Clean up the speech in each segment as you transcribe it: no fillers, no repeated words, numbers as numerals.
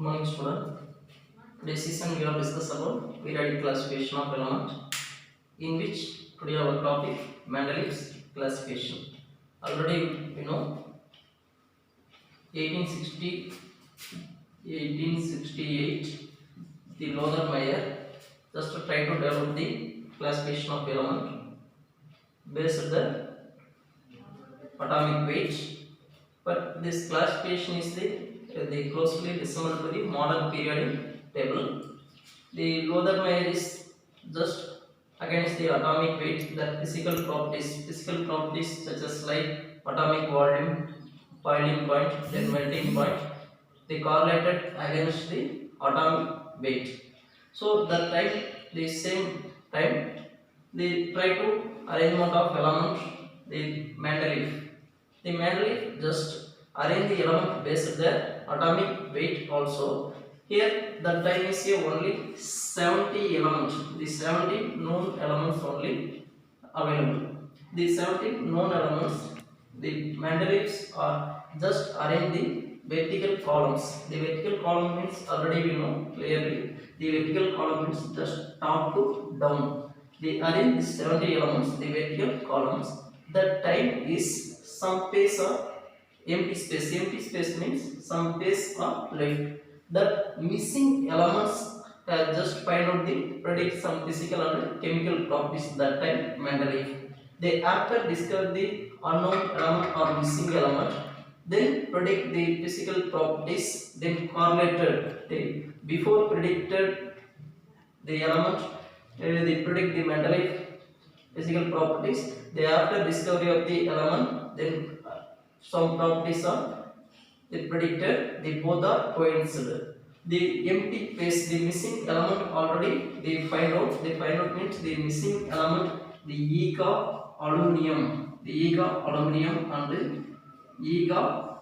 morning student. Today's session we will discuss about periodic classification of element, in which today our topic Mendeleev's classification. Already we know 1868 the Lothar just to try to develop the classification of element based on the atomic weight, but this classification is the closely resemble to the modern periodic table. The Lothar is just against the atomic weight, the physical properties such as like atomic volume, boiling point, then melting point, they correlated against the atomic weight. So that time, the same time, they try to arrangement of elements, the Mendeleev. The Mendeleev just arrange the element based on their atomic weight also. Here the time is here only 70 elements. The 70 known elements only available. The 70 known elements, the Mendeleevs are just arrange the vertical columns. The vertical column means already we know clearly. The vertical column means just top to down. They arrange the 70 elements, the vertical columns. The time is some space or empty space. Empty space means some space or left. The missing elements just find out the predict some physical and chemical properties. That time Mendeleev. They after discover the unknown element or missing element, then predict the physical properties. Then correlated. They before predicted the element, they predict the Mendeleev physical properties. They after discovery of the element, then some properties are they predicted. They both are coincident. The empty space, the missing element already they find out. They find out means the missing element, the ega aluminum, the ega aluminum and the ega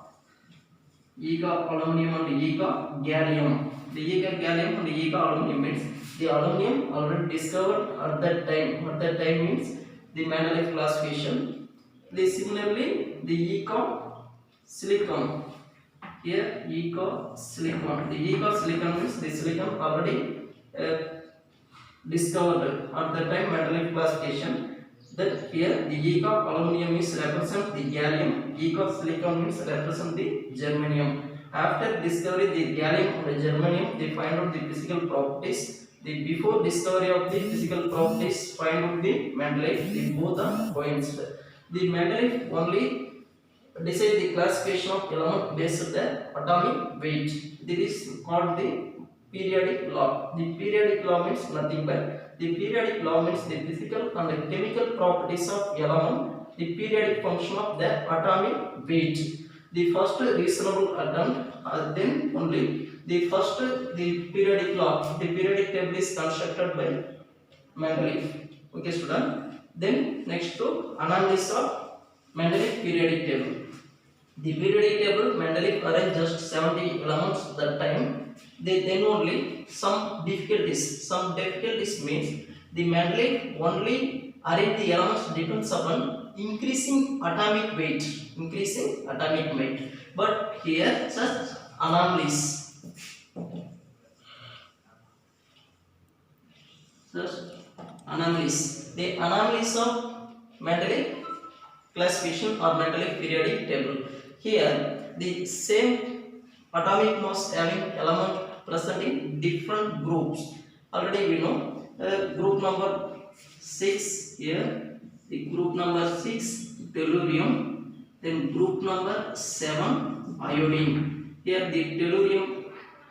aluminum and the ega gallium. The ega gallium and the ega aluminum means the aluminum already discovered at that time. At that time means the Mendeleev classification. They similarly the ega silicon. Here ega silicon. The ega silicon means the silicon already discovered at that time Mendeleev classification. That here the ega aluminum is represent the gallium. Ega silicon means represent the germanium. After discovery the gallium and the germanium, they find out the physical properties. The before discovery of the physical properties find out the Mendeleev. They both are coincident. The Mendeleev only decide the classification of element based on the atomic weight. This is called the periodic law. The periodic law means nothing but the periodic law means the physical and the chemical properties of element, the periodic function of the atomic weight. The first reasonable attempt, then only the first the periodic law, the periodic table is constructed by Mendeleev. Okay, student. Then next to analysis of Mendeleev periodic table. The periodic table Mendeleev arranged just 70 elements that time. Then only some difficulties. Some difficulties means the Mendeleev only arrange the elements depends upon increasing atomic weight. Increasing atomic weight. But here such anomalies. The anomalies of Mendeleev classification or Mendeleev periodic table. Here the same atomic mass having element present in different groups. Already we know group number 6 here, the group number 6 tellurium, then group number 7 iodine. Here the tellurium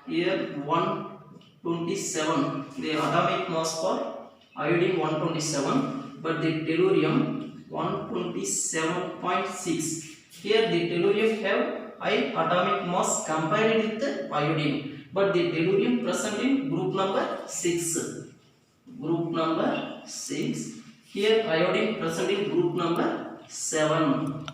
here 127, the atomic mass for iodine 127, but the tellurium 127.6. Here the tellurium have high atomic mass compared with the iodine, but the tellurium present in group number 6. Group number 6. Here iodine present in group number 7.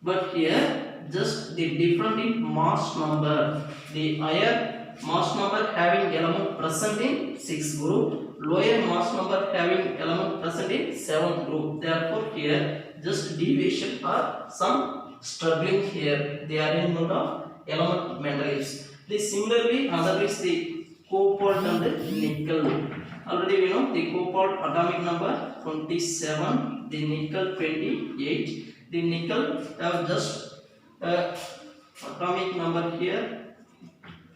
But here just the different in mass number. The higher mass number having element present in 6th group, lower mass number having element present in 7th group. Therefore here just deviation or some struggling here. The arrangement of element Mendeleevs. The similarly other is the cobalt and the nickel. Already we know the cobalt atomic number 27, the nickel 28. The nickel have just atomic number here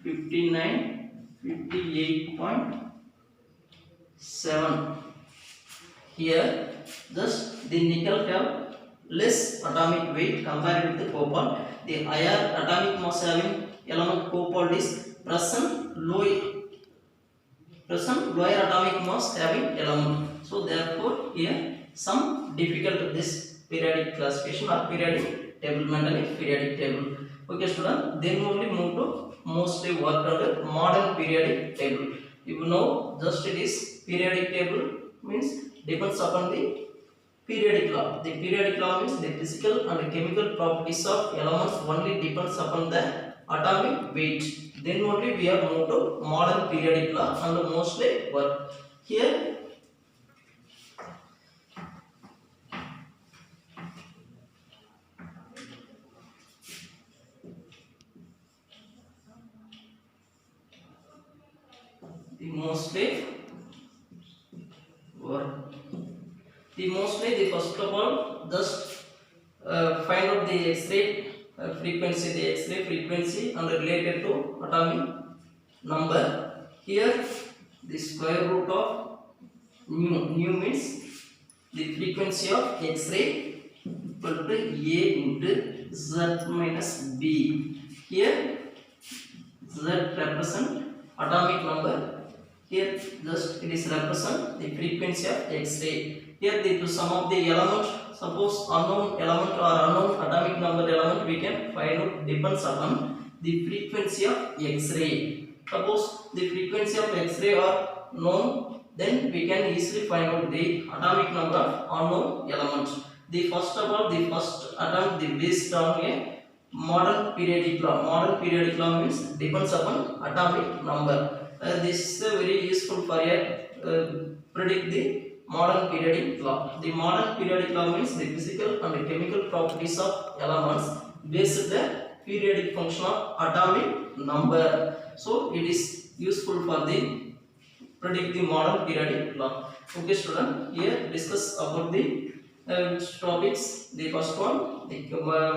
59, 58.7. Here just the nickel have less atomic weight compared with the cobalt. The higher atomic mass having element cobalt is present lower atomic mass having element. So therefore here some difficult this periodic classification or periodic table, mentally periodic table. Okay student, then only move to mostly work on the modern periodic table. You know just it is periodic table means depends upon the periodic law. The periodic law means the physical and chemical properties of elements only depends upon the atomic weight. Then only we have moved to modern periodic law and mostly work. Here the mostly work. The first of all just find out the X-ray frequency, and related to atomic number. Here the square root of nu means the frequency of X-ray equal to A into Z minus B. Here Z represent atomic number. Here just it is represent the frequency of X-ray. Here the sum of the element, suppose unknown element or unknown atomic number element we can find out depends upon the frequency of X-ray. Suppose the frequency of X-ray are known, then we can easily find out the atomic number of unknown elements. The first of all, the first attempt the based on a modern periodic law. Modern periodic law means depends upon atomic number. This is very useful for predict the modern periodic law. The modern periodic law means the physical and chemical properties of elements based the periodic function of atomic number. So it is useful for the predict the modern periodic law. Okay student, here discuss about the topics. The first one the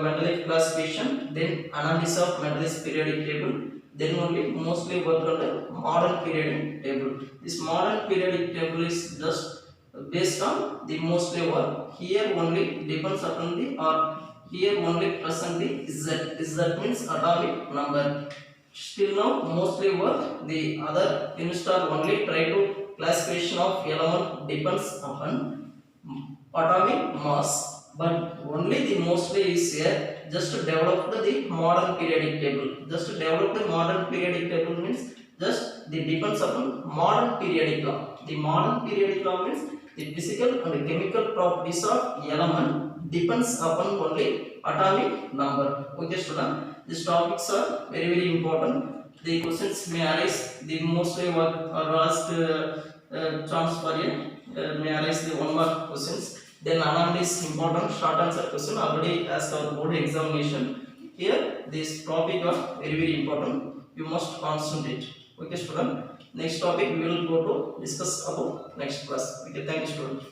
mental classification, then analysis of mental periodic table, then only mostly work on the modern periodic table. This modern periodic table is just based on the mostly work. Here only depends upon the or here only present the Z. That means atomic number. Still now mostly work the other instead only try to classification of element depends upon atomic mass, but only the mostly is here just to develop the modern periodic table. Just to develop the modern periodic table means just the depends upon modern periodic law. The modern periodic law means the physical and chemical properties of element depends upon only atomic number. Okay student, these topics are very important. The questions may arise, the mostly work or asked chance for may arise the 1 mark questions. Then analyze important short answer question already asked our board examination. Here this topic are very important. You must concentrate. Okay student, next topic we will go to discuss about next class. Okay, thank you student.